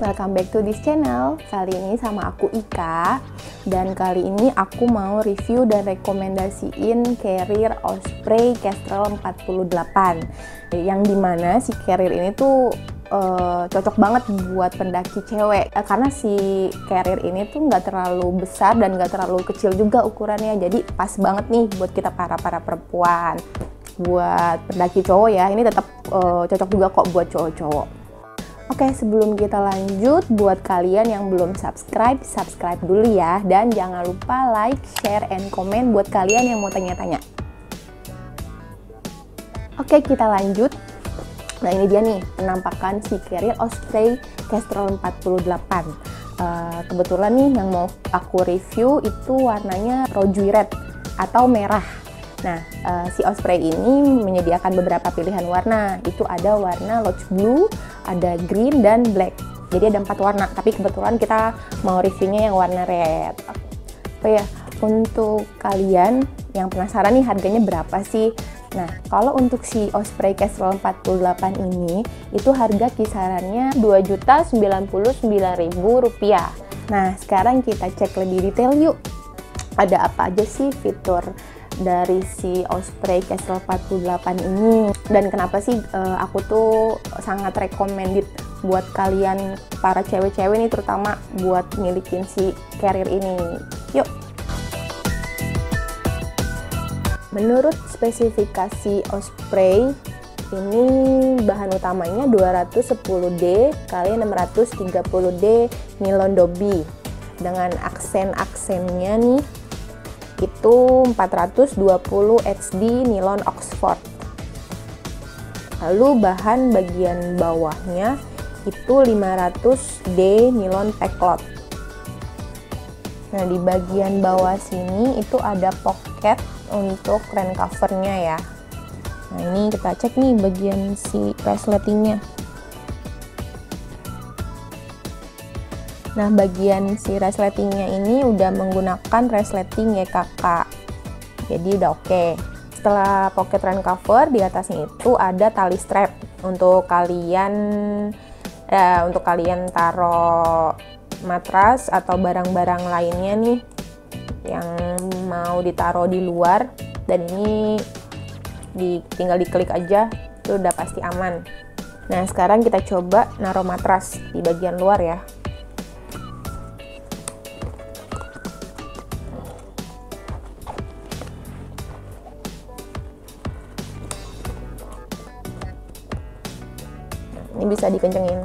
welcome back to this channel. Kali ini sama aku Ika. Dan kali ini aku mau review dan rekomendasiin carrier Osprey Kestrel 48. Yang dimana si carrier ini tuh cocok banget buat pendaki cewek, karena si carrier ini tuh nggak terlalu besar dan nggak terlalu kecil juga ukurannya, jadi pas banget nih buat kita para perempuan. Buat pendaki cowok ya, ini tetap cocok juga kok buat cowok-cowok. Oke, sebelum kita lanjut, buat kalian yang belum subscribe dulu ya, dan jangan lupa like, share, and comment buat kalian yang mau tanya-tanya. Oke, kita lanjut. Nah, ini dia nih penampakan si carrier Osprey Kestrel 48. Kebetulan nih yang mau aku review itu warnanya rojui red atau merah. Nah, si Osprey ini menyediakan beberapa pilihan warna. Itu ada warna Lodge Blue, ada green, dan black. Jadi ada 4 warna, tapi kebetulan kita mau reviewnya yang warna red. Oh ya, untuk kalian yang penasaran nih harganya berapa sih? Nah, kalau untuk si Osprey Kestrel 48 ini, itu harga kisarannya Rp2.099.000. Nah, sekarang kita cek lebih detail yuk. Ada apa aja sih fitur dari si Osprey Kestrel 48 ini? Dan kenapa sih aku tuh sangat recommended buat kalian para cewek-cewek nih, terutama buat milikin si carrier ini. Yuk! Menurut spesifikasi Osprey, ini bahan utamanya 210D x 630D nilon dobi. Dengan aksen-aksennya nih, itu 420 HD nilon Oxford. Lalu bahan bagian bawahnya itu 500D nilon Pecklot. Nah, di bagian bawah sini itu ada pocket untuk rain covernya ya. Nah, ini kita cek nih bagian si resletingnya. Nah, bagian si resletingnya ini udah menggunakan resleting YKK, jadi udah oke. Setelah pocket rain cover, di atasnya itu ada tali strap untuk kalian taruh matras atau barang-barang lainnya nih yang mau ditaruh di luar, dan ini tinggal diklik aja, itu udah pasti aman. Nah, sekarang kita coba naruh matras di bagian luar ya. Ini bisa dikencengin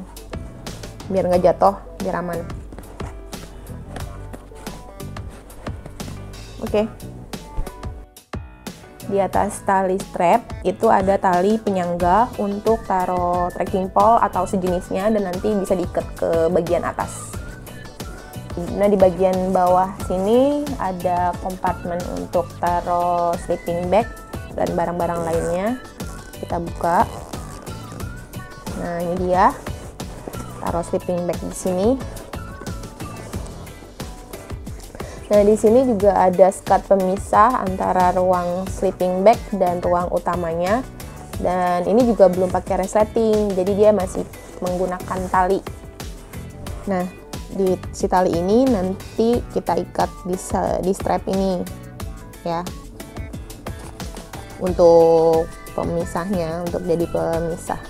biar nggak jatuh, biar aman. Oke. Di atas tali strap itu ada tali penyangga untuk taruh trekking pole atau sejenisnya, dan nanti bisa diikat ke bagian atas. Nah, di bagian bawah sini ada kompartemen untuk taruh sleeping bag dan barang-barang lainnya. Kita buka. Nah, ini dia, taruh sleeping bag di sini. Nah, di sini juga ada skat pemisah antara ruang sleeping bag dan ruang utamanya. Dan ini juga belum pakai resleting, jadi dia masih menggunakan tali. Nah, di si tali ini nanti kita ikat di strap ini ya, untuk pemisahnya, untuk jadi pemisah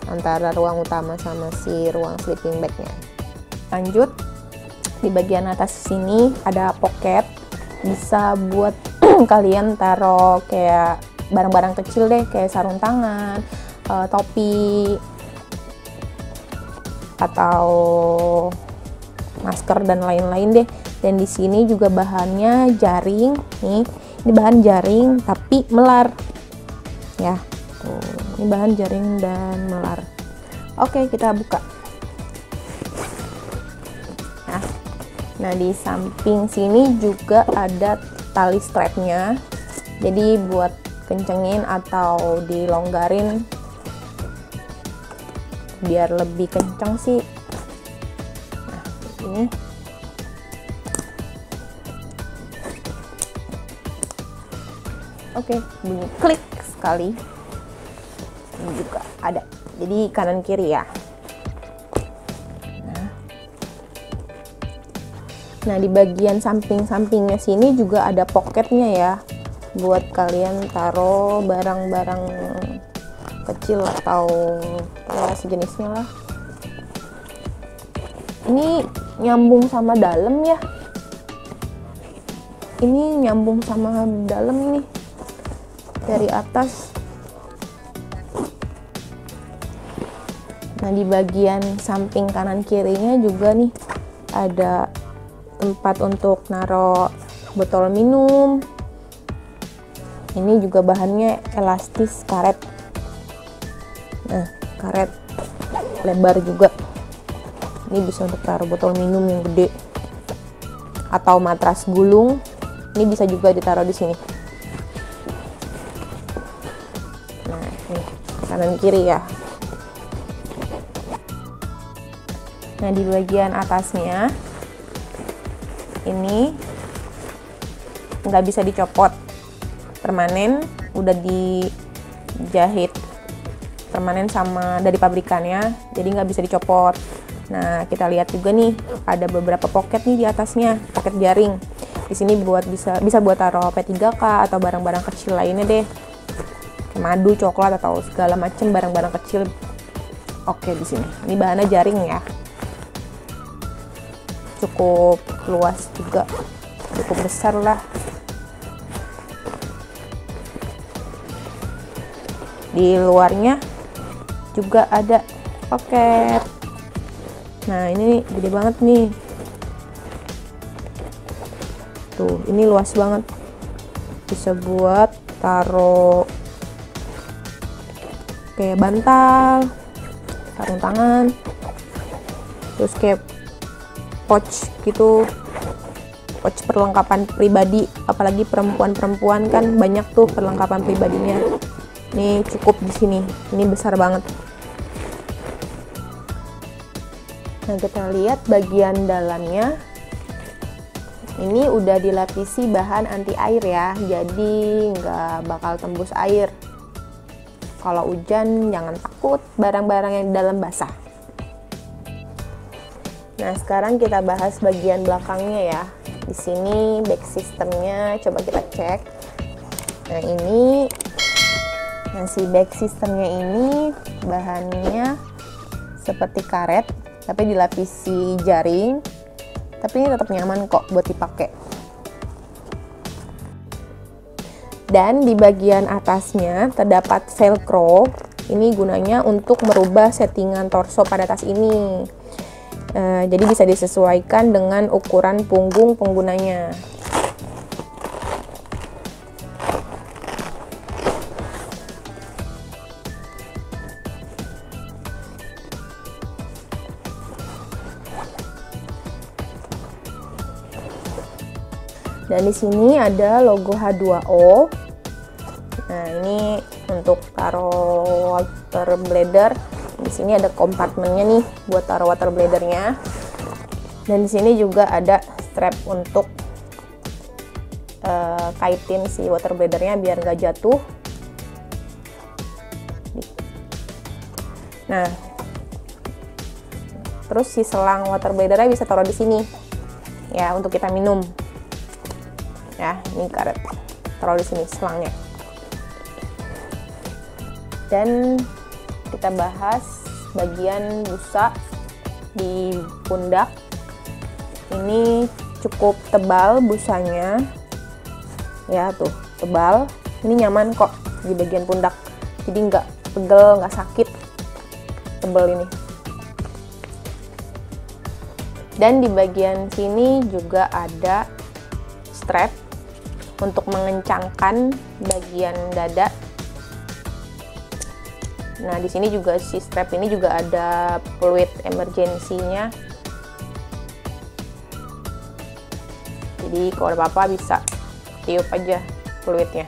antara ruang utama sama si ruang sleeping bagnya. Lanjut, di bagian atas sini ada pocket, bisa buat kalian taruh kayak barang-barang kecil deh, kayak sarung tangan, topi, atau masker dan lain-lain deh. Dan di sini juga bahannya jaring nih, ini bahan jaring tapi melar ya. Tuh, ini bahan jaring dan melar. Oke, kita buka. Nah, di samping sini juga ada tali strapnya, jadi buat kencengin atau dilonggarin biar lebih kencang sih. Nah, ini oke, bunyi klik sekali. Ini juga ada, jadi kanan kiri ya. Nah, Nah, di bagian samping-sampingnya sini juga ada pocketnya ya, buat kalian taruh barang-barang kecil atau ya sejenisnya lah. Ini nyambung sama dalam ya. Ini nyambung sama dalam ini dari atas. Nah, di bagian samping kanan kirinya juga nih ada tempat untuk naruh botol minum. Ini juga bahannya elastis karet. Nah, karet lebar juga. Ini bisa untuk taruh botol minum yang gede atau matras gulung. Ini bisa juga ditaruh di sini. Nah, ini kanan kiri ya. Nah, di bagian atasnya ini nggak bisa dicopot, permanen, udah dijahit permanen sama dari pabrikannya, jadi nggak bisa dicopot. Nah, kita lihat juga nih ada beberapa pocket nih di atasnya, pocket jaring. Di sini bisa buat taruh P3K atau barang-barang kecil lainnya deh, madu, coklat atau segala macam barang-barang kecil. Oke, di sini ini bahannya jaring ya, cukup luas juga, cukup besar lah. Di luarnya juga ada pocket. Nah, ini gede banget nih. Tuh, ini luas banget. Bisa buat taruh kayak bantal, sarung tangan, terus kayak pouch gitu, pouch perlengkapan pribadi. Apalagi perempuan-perempuan kan banyak tuh perlengkapan pribadinya. Ini cukup di sini. Ini besar banget. Nah, kita lihat bagian dalamnya. Ini udah dilapisi bahan anti air ya, jadi nggak bakal tembus air. Kalau hujan jangan takut barang-barang yang di dalam basah. Nah, sekarang kita bahas bagian belakangnya ya. Di sini back systemnya coba kita cek. Nah, si back systemnya ini bahannya seperti karet, tapi dilapisi jaring. Tapi ini tetap nyaman kok buat dipakai. Dan di bagian atasnya terdapat velcro. Ini gunanya untuk merubah settingan torso pada tas ini. Jadi bisa disesuaikan dengan ukuran punggung penggunanya. Dan di sini ada logo H2O. Nah, ini untuk taruh water bladder. Di sini ada kompartemennya nih buat taruh water bladdernya. Dan di sini juga ada strap untuk kaitin si water bladdernya biar nggak jatuh. Nah, terus si selang water bladdernya bisa taruh di sini ya untuk kita minum. Ya, ini karet, taruh di sini selangnya. Dan kita bahas bagian busa di pundak. Ini cukup tebal busanya, ya tuh tebal. Ini nyaman kok di bagian pundak, jadi nggak pegel, nggak sakit, tebal ini. Dan di bagian sini juga ada strap untuk mengencangkan bagian dada. Nah, di sini juga si strap ini juga ada fluid emergency-nya. Jadi kalau ada apa-apa bisa tiup aja fluidnya.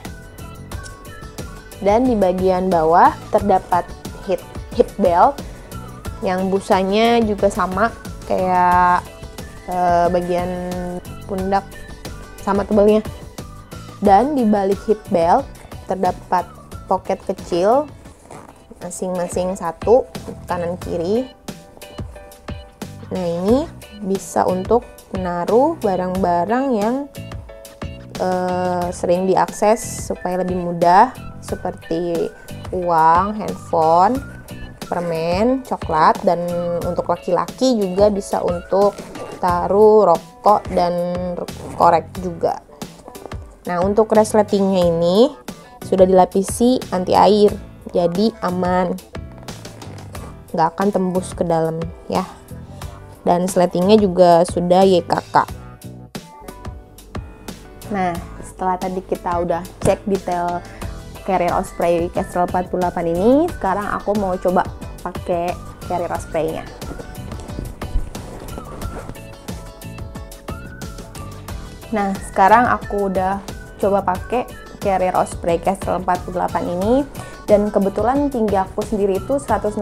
Dan di bagian bawah terdapat hip belt yang busanya juga sama kayak bagian pundak, sama tebalnya. Dan di balik hip belt terdapat pocket kecil masing-masing satu, kanan kiri. Nah, ini bisa untuk menaruh barang-barang yang sering diakses supaya lebih mudah, seperti uang, handphone, permen, coklat, dan untuk laki-laki juga bisa untuk taruh rokok dan korek juga. Nah, untuk resletingnya ini sudah dilapisi anti air, jadi aman, nggak akan tembus ke dalam ya. Dan sletingnya juga sudah YKK. Nah, setelah tadi kita udah cek detail Carrier Osprey Kestrel 48 ini, sekarang aku mau coba pakai Carrier Osprey-nya. Nah, sekarang aku udah coba pakai Carrier Osprey Kestrel 48 ini, dan kebetulan tinggi aku sendiri itu 162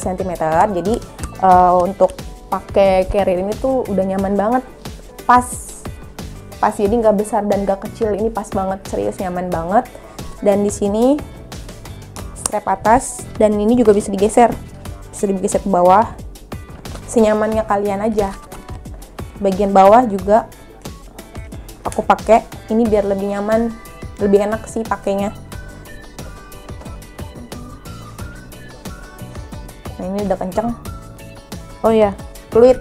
cm, jadi untuk pakai carrier ini tuh udah nyaman banget, pas jadi nggak besar dan nggak kecil, ini pas banget, serius nyaman banget. Dan di sini strap atas, dan ini juga bisa digeser ke bawah, senyamannya kalian aja. Bagian bawah juga aku pakai ini biar lebih nyaman, lebih enak sih pakainya. Nah, ini udah kenceng. Oh ya, fluid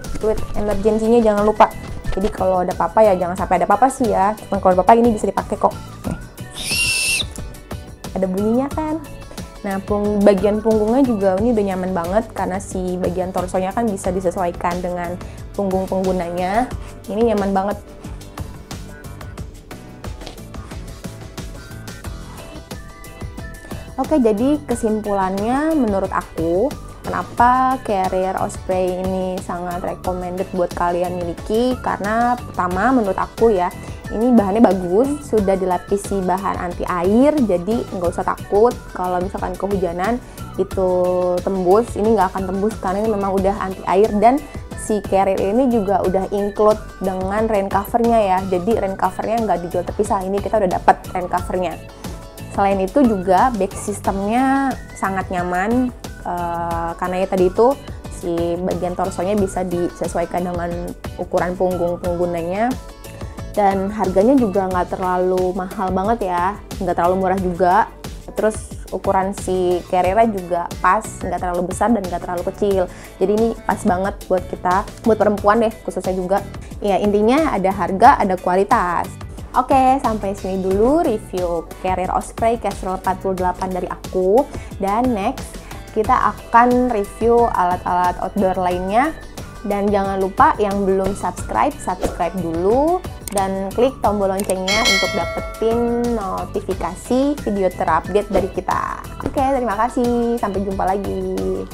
emergensinya jangan lupa. Jadi kalau ada apa-apa ya jangan sampai ada apa-apa sih ya. Cuma kalau ada apa-apa ini bisa dipakai kok. Ada bunyinya kan. Nah, bagian punggungnya juga ini udah nyaman banget karena si bagian torsonya kan bisa disesuaikan dengan punggung penggunanya. Ini nyaman banget. Oke, jadi kesimpulannya menurut aku, kenapa Carrier Osprey ini sangat recommended buat kalian miliki? Karena pertama, menurut aku ya, ini bahannya bagus, sudah dilapisi bahan anti air, jadi nggak usah takut kalau misalkan kehujanan itu tembus. Ini nggak akan tembus karena ini memang udah anti air, dan si Carrier ini juga udah include dengan rain covernya ya. Jadi rain covernya nggak dijual terpisah, ini kita udah dapat rain covernya. Selain itu juga back systemnya sangat nyaman. Karena ya tadi itu si bagian torsonya bisa disesuaikan dengan ukuran punggung penggunanya, dan harganya juga nggak terlalu mahal banget ya, nggak terlalu murah juga. Terus ukuran si carrier juga pas, nggak terlalu besar dan nggak terlalu kecil, jadi ini pas banget buat kita, buat perempuan deh khususnya juga ya. Intinya ada harga, ada kualitas. Oke, sampai sini dulu review Carrier Osprey Kestrel 48 dari aku, dan next kita akan review alat-alat outdoor lainnya. Dan jangan lupa yang belum subscribe dulu, dan klik tombol loncengnya untuk dapetin notifikasi video terupdate dari kita. Oke, terima kasih, sampai jumpa lagi.